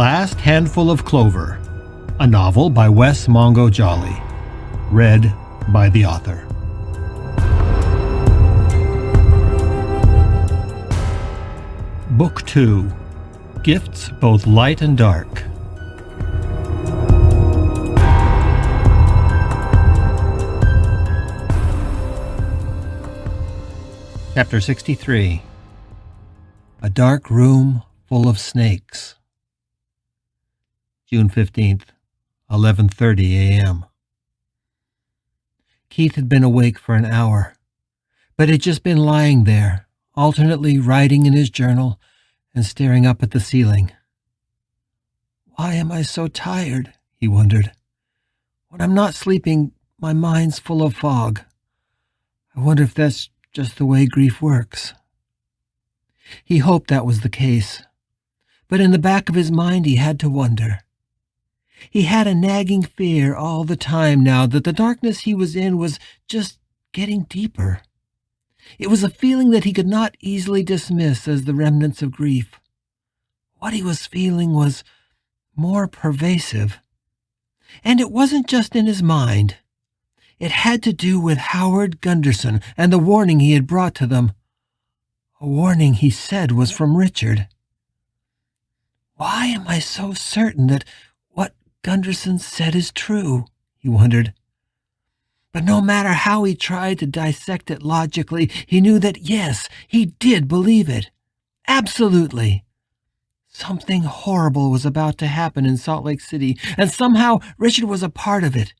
Last Handful of Clover, a novel by Wess Mongo Jolley, read by the author. Book 2, Gifts Both Light and Dark. Chapter 63. A Dark Room Full of Snakes. June 15th, 11:30 a.m. Keith had been awake for an hour, but had just been lying there, alternately writing in his journal and staring up at the ceiling. Why am I so tired? He wondered. When I'm not sleeping, my mind's full of fog. I wonder if that's just the way grief works. He hoped that was the case, but in the back of his mind he had to wonder. He had a nagging fear all the time now that the darkness he was in was just getting deeper. It was a feeling that he could not easily dismiss as the remnants of grief. What he was feeling was more pervasive. And it wasn't just in his mind. It had to do with Howard Gunderson and the warning he had brought to them. A warning he said was from Richard. Why am I so certain that what Gunderson said is true? He wondered. But no matter how he tried to dissect it logically, he knew that yes, he did believe it. Absolutely. Something horrible was about to happen in Salt Lake City, and somehow Richard was a part of it.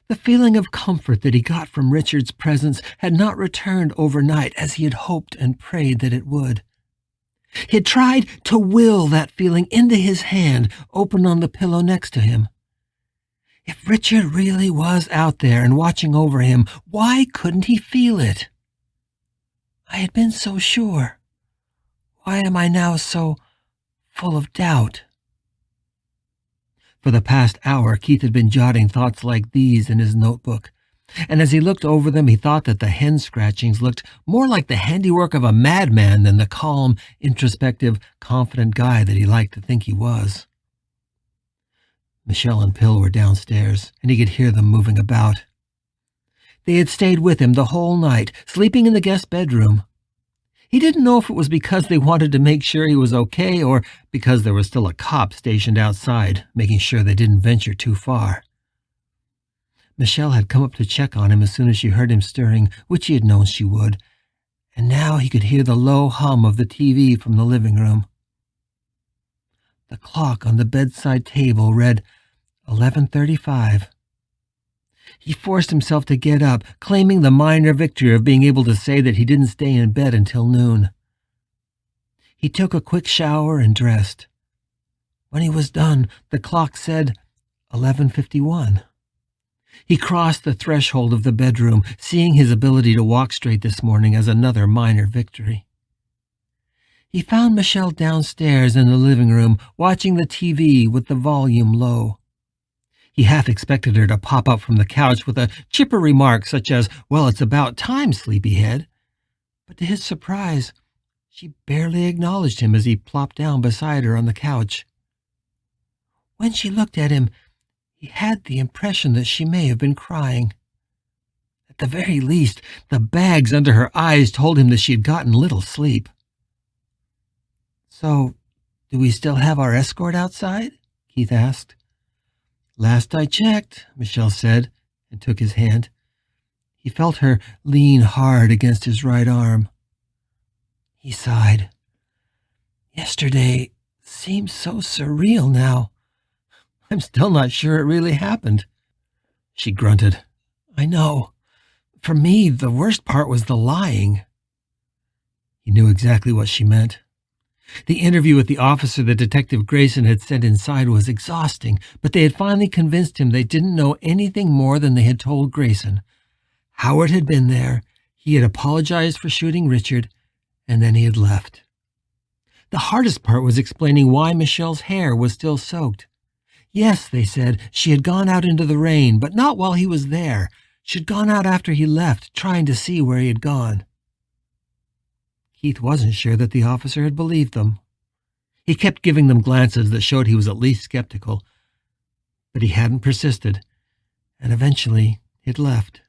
The feeling of comfort that he got from Richard's presence had not returned overnight as he had hoped and prayed that it would. He had tried to will that feeling into his hand, open on the pillow next to him. If Richard really was out there and watching over him, why couldn't he feel it? I had been so sure. Why am I now so full of doubt? For the past hour, Keith had been jotting thoughts like these in his notebook, and as he looked over them, he thought that the hen scratchings looked more like the handiwork of a madman than the calm, introspective, confident guy that he liked to think he was. Michelle and Pill were downstairs, and he could hear them moving about. They had stayed with him the whole night, sleeping in the guest bedroom. He didn't know if it was because they wanted to make sure he was okay or because there was still a cop stationed outside, making sure they didn't venture too far. Michelle had come up to check on him as soon as she heard him stirring, which he had known she would, and now he could hear the low hum of the TV from the living room. The clock on the bedside table read 11:35. He forced himself to get up, claiming the minor victory of being able to say that he didn't stay in bed until noon. He took a quick shower and dressed. When he was done, the clock said 11:51. He crossed the threshold of the bedroom, seeing his ability to walk straight this morning as another minor victory. He found Michelle downstairs in the living room, watching the TV with the volume low. He half expected her to pop up from the couch with a chipper remark such as, "Well, it's about time, sleepyhead." But to his surprise, she barely acknowledged him as he plopped down beside her on the couch. When she looked at him, he had the impression that she may have been crying. At the very least, the bags under her eyes told him that she had gotten little sleep. "So, do we still have our escort outside?" Keith asked. "Last I checked," Michelle said, and took his hand. He felt her lean hard against his right arm. He sighed. "Yesterday seems so surreal now. I'm still not sure it really happened." She grunted. "I know. For me, the worst part was the lying." He knew exactly what she meant. The interview with the officer that Detective Grayson had sent inside was exhausting, but they had finally convinced him they didn't know anything more than they had told Grayson. Howard had been there, he had apologized for shooting Richard, and then he had left. The hardest part was explaining why Michelle's hair was still soaked. Yes, they said, she had gone out into the rain, but not while he was there. She'd gone out after he left, trying to see where he had gone. Keith wasn't sure that the officer had believed them. He kept giving them glances that showed he was at least skeptical, but he hadn't persisted, and eventually he'd left.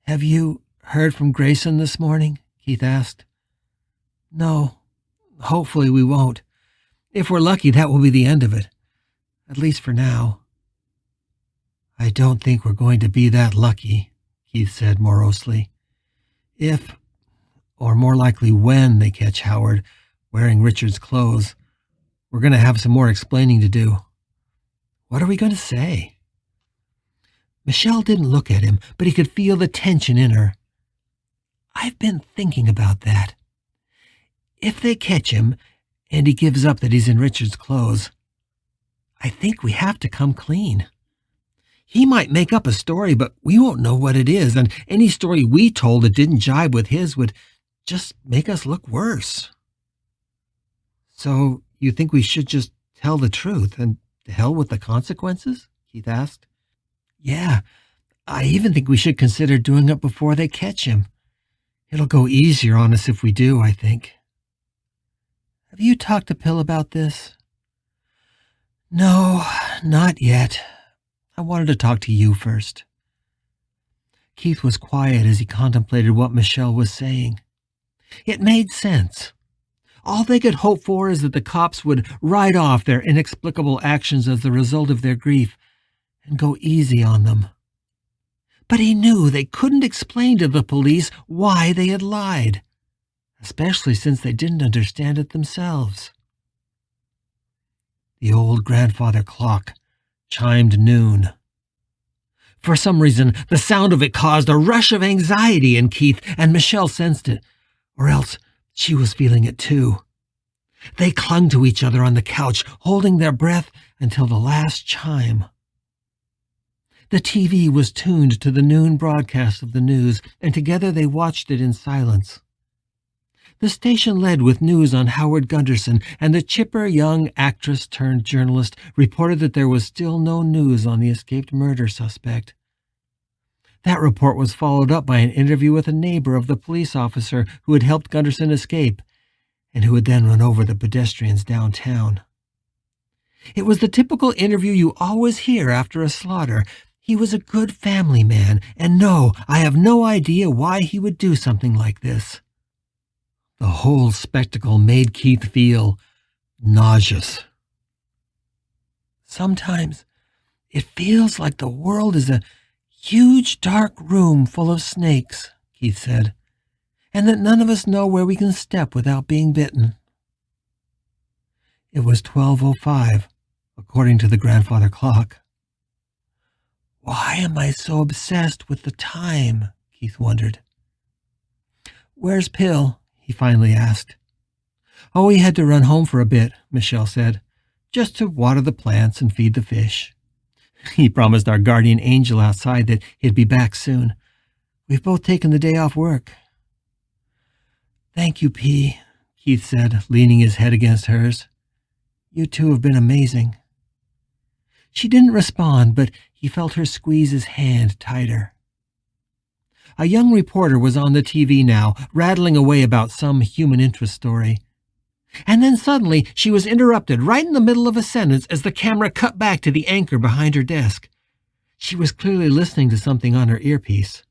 "Have you heard from Grayson this morning?" Keith asked. "No. Hopefully we won't. If we're lucky, that will be the end of it. At least for now." "I don't think we're going to be that lucky," Keith said morosely. "If, or more likely when, they catch Howard wearing Richard's clothes, we're going to have some more explaining to do. What are we going to say?" Michelle didn't look at him, but he could feel the tension in her. "I've been thinking about that. If they catch him, and he gives up that he's in Richard's clothes, I think we have to come clean. He might make up a story, but we won't know what it is, and any story we told that didn't jibe with his would just make us look worse." "So you think we should just tell the truth, and to hell with the consequences?" Keith asked. "Yeah, I even think we should consider doing it before they catch him. It'll go easier on us if we do, I think." "Have you talked to Pill about this?" "No, not yet. I wanted to talk to you first." Keith was quiet as he contemplated what Michelle was saying. It made sense. All they could hope for is that the cops would write off their inexplicable actions as the result of their grief and go easy on them. But he knew they couldn't explain to the police why they had lied, especially since they didn't understand it themselves. The old grandfather clock chimed noon. For some reason, the sound of it caused a rush of anxiety in Keith, and Michelle sensed it, or else she was feeling it too. They clung to each other on the couch, holding their breath until the last chime. The TV was tuned to the noon broadcast of the news, and together they watched it in silence. The station led with news on Howard Gunderson, and the chipper young actress-turned-journalist reported that there was still no news on the escaped murder suspect. That report was followed up by an interview with a neighbor of the police officer who had helped Gunderson escape, and who had then run over the pedestrians downtown. It was the typical interview you always hear after a slaughter. He was a good family man, and no, I have no idea why he would do something like this. The whole spectacle made Keith feel nauseous. "Sometimes it feels like the world is a huge dark room full of snakes," Keith said, "and that none of us know where we can step without being bitten." It was 12:05, according to the grandfather clock. "Why am I so obsessed with the time?" Keith wondered. "Where's Pill?" he finally asked. "Oh, he had to run home for a bit," Michelle said, "just to water the plants and feed the fish. He promised our guardian angel outside that he'd be back soon. We've both taken the day off work." "Thank you, P," Keith said, leaning his head against hers. "You two have been amazing." She didn't respond, but he felt her squeeze his hand tighter. A young reporter was on the TV now, rattling away about some human interest story. And then suddenly she was interrupted right in the middle of a sentence as the camera cut back to the anchor behind her desk. She was clearly listening to something on her earpiece.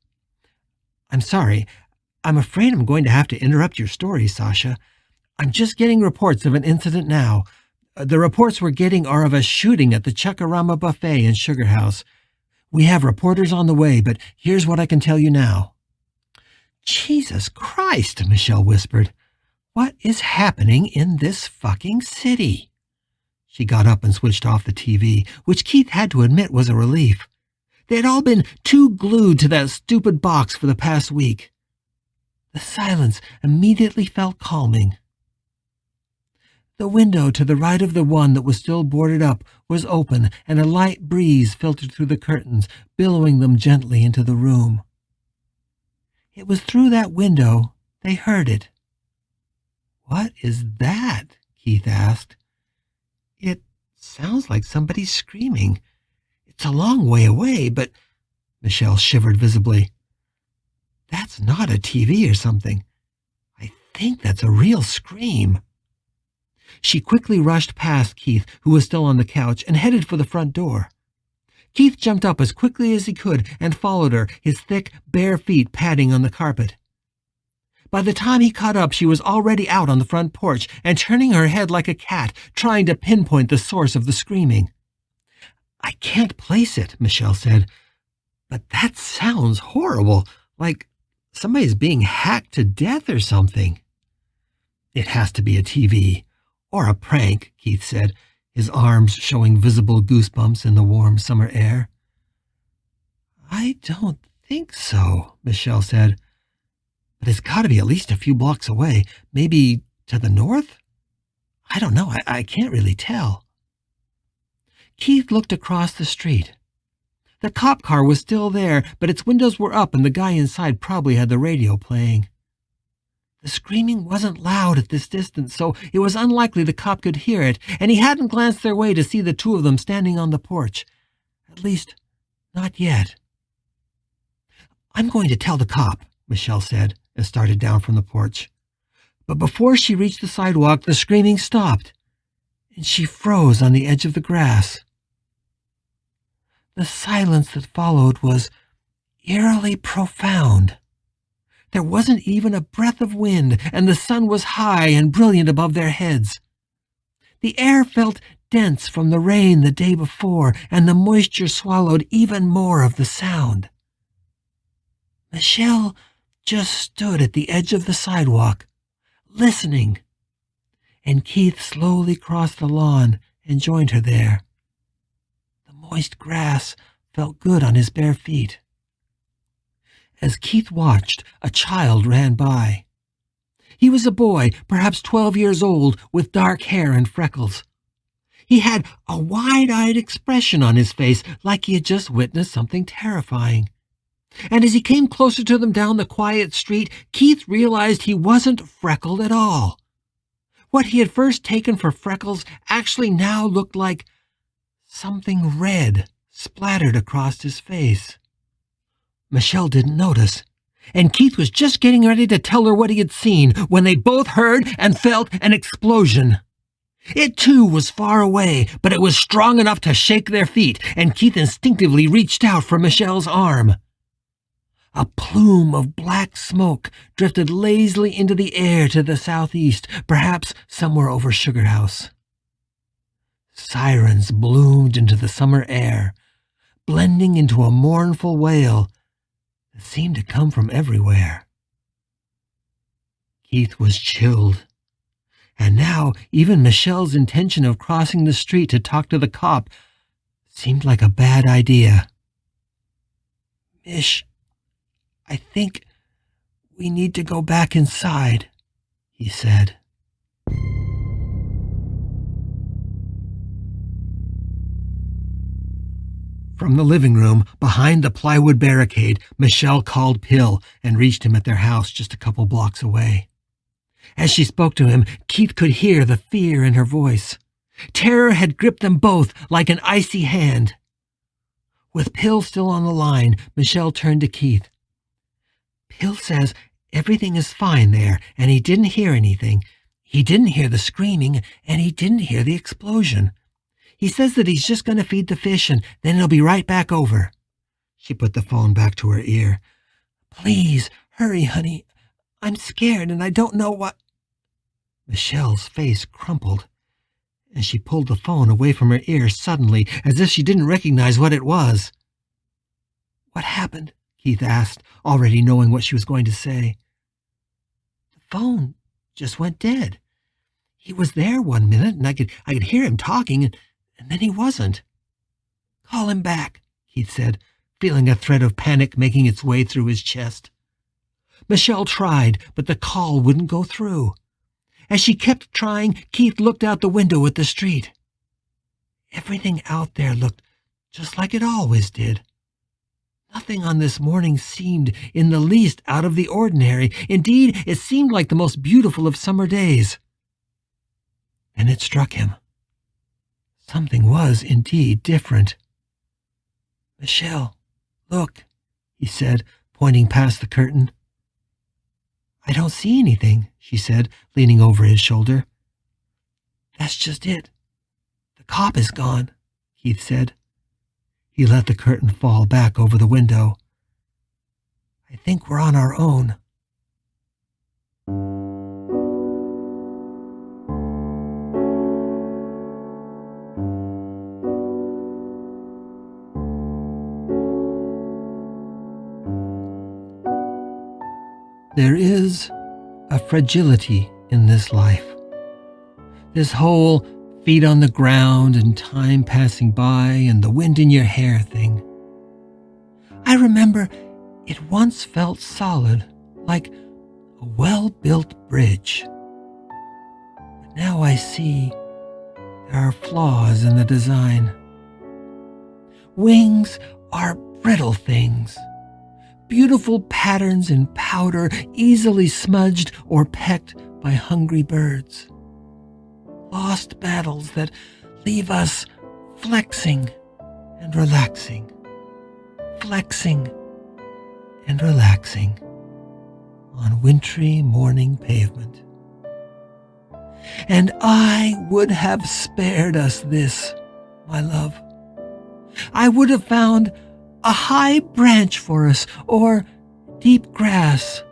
"I'm sorry. I'm afraid I'm going to have to interrupt your story, Sasha. I'm just getting reports of an incident now. The reports we're getting are of a shooting at the Chuckarama Buffet in Sugar House. We have reporters on the way, but here's what I can tell you now." "Jesus Christ," Michelle whispered. "What is happening in this fucking city?" She got up and switched off the TV, which Keith had to admit was a relief. They had all been too glued to that stupid box for the past week. The silence immediately felt calming. The window to the right of the one that was still boarded up was open, and a light breeze filtered through the curtains, billowing them gently into the room. It was through that window they heard it. "What is that?" Keith asked. "It sounds like somebody screaming. It's a long way away, but—" Michelle shivered visibly. "That's not a TV or something. I think that's a real scream." She quickly rushed past Keith, who was still on the couch, and headed for the front door. Keith jumped up as quickly as he could and followed her, his thick, bare feet padding on the carpet. By the time he caught up, she was already out on the front porch and turning her head like a cat, trying to pinpoint the source of the screaming. "I can't place it," Michelle said, "but that sounds horrible, like somebody's being hacked to death or something." "It has to be a TV, or a prank," Keith said, his arms showing visible goosebumps in the warm summer air. "I don't think so," Michelle said. "But it's got to be at least a few blocks away, maybe to the north? I don't know, I can't really tell." Keith looked across the street. The cop car was still there, but its windows were up and the guy inside probably had the radio playing. The screaming wasn't loud at this distance, so it was unlikely the cop could hear it, and he hadn't glanced their way to see the two of them standing on the porch. At least, not yet. "I'm going to tell the cop," Michelle said, and started down from the porch. But before she reached the sidewalk, the screaming stopped, and she froze on the edge of the grass. The silence that followed was eerily profound. There wasn't even a breath of wind, and the sun was high and brilliant above their heads. The air felt dense from the rain the day before, and the moisture swallowed even more of the sound. Michelle just stood at the edge of the sidewalk, listening, and Keith slowly crossed the lawn and joined her there. The moist grass felt good on his bare feet. As Keith watched, a child ran by. He was a boy, perhaps 12 years old, with dark hair and freckles. He had a wide-eyed expression on his face, like he had just witnessed something terrifying. And as he came closer to them down the quiet street, Keith realized he wasn't freckled at all. What he had first taken for freckles actually now looked like something red splattered across his face. Michelle didn't notice, and Keith was just getting ready to tell her what he had seen when they both heard and felt an explosion. It too was far away, but it was strong enough to shake their feet, and Keith instinctively reached out for Michelle's arm. A plume of black smoke drifted lazily into the air to the southeast, perhaps somewhere over Sugar House. Sirens bloomed into the summer air, blending into a mournful wail that seemed to come from everywhere. Keith was chilled, and now even Michelle's intention of crossing the street to talk to the cop seemed like a bad idea. "Mish, I think we need to go back inside," he said. From the living room, behind the plywood barricade, Michelle called Pill and reached him at their house just a couple blocks away. As she spoke to him, Keith could hear the fear in her voice. Terror had gripped them both like an icy hand. With Pill still on the line, Michelle turned to Keith. "Pill says everything is fine there, and he didn't hear anything. He didn't hear the screaming, and he didn't hear the explosion. He says that he's just going to feed the fish, and then he'll be right back over." She put the phone back to her ear. "Please, hurry, honey. I'm scared, and I don't know what—" Michelle's face crumpled, and she pulled the phone away from her ear suddenly, as if she didn't recognize what it was. "What happened?" Keith asked, already knowing what she was going to say. "The phone just went dead. He was there one minute, and I could hear him talking, and then he wasn't." "Call him back," Keith said, feeling a thread of panic making its way through his chest. Michelle tried, but the call wouldn't go through. As she kept trying, Keith looked out the window at the street. Everything out there looked just like it always did. Nothing on this morning seemed in the least out of the ordinary. Indeed, it seemed like the most beautiful of summer days. And it struck him. Something was indeed different. "Michelle, look," he said, pointing past the curtain. "I don't see anything," she said, leaning over his shoulder. That's just it. The cop is gone, Keith said. He let the curtain fall back over the window. I think we're on our own. There is a fragility in this life. This whole feet on the ground and time passing by and the wind in your hair thing. I remember it once felt solid, like a well-built bridge. But now I see there are flaws in the design. Wings are brittle things. Beautiful patterns in powder, easily smudged or pecked by hungry birds. Lost battles that leave us flexing and relaxing, flexing and relaxing on wintry morning pavement. And I would have spared us this, my love. I would have found a high branch for us, or deep grass,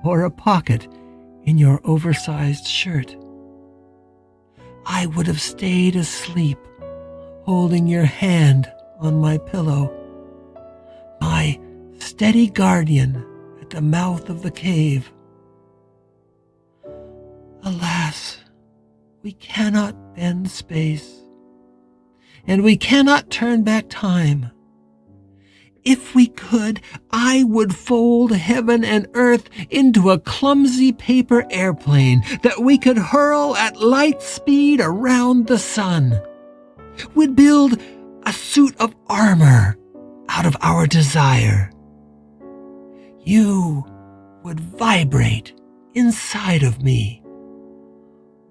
or a pocket in your oversized shirt. I would have stayed asleep, holding your hand on my pillow, my steady guardian at the mouth of the cave. Alas, we cannot bend space, and we cannot turn back time. If we could, I would fold heaven and earth into a clumsy paper airplane that we could hurl at light speed around the sun. We'd build a suit of armor out of our desire. You would vibrate inside of me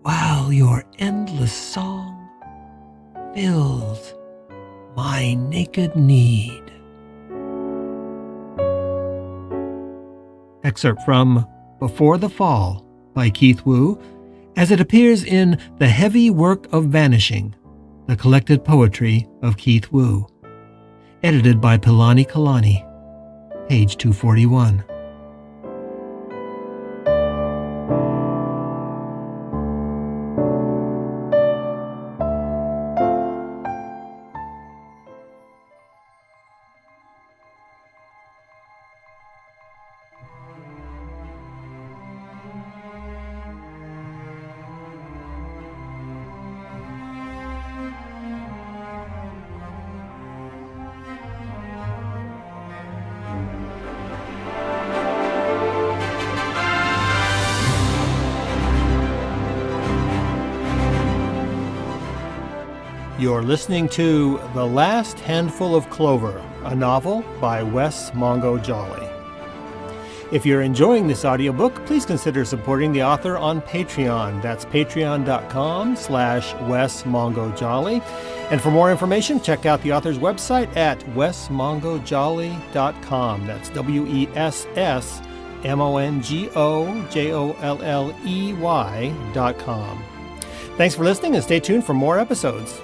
while your endless song fills my naked need. Excerpt from Before the Fall by Keith Woo, as it appears in The Heavy Work of Vanishing, the collected poetry of Keith Woo. Edited by Pilani Kalani, page 241. You're listening to The Last Handful of Clover, a novel by Wess Mongo Jolley. If you're enjoying this audiobook, please consider supporting the author on Patreon. That's patreon.com/Wess Mongo Jolley. And for more information, check out the author's website at wessmongojolley.com. That's WESSMONGOJOLLEY.com. Thanks for listening and stay tuned for more episodes.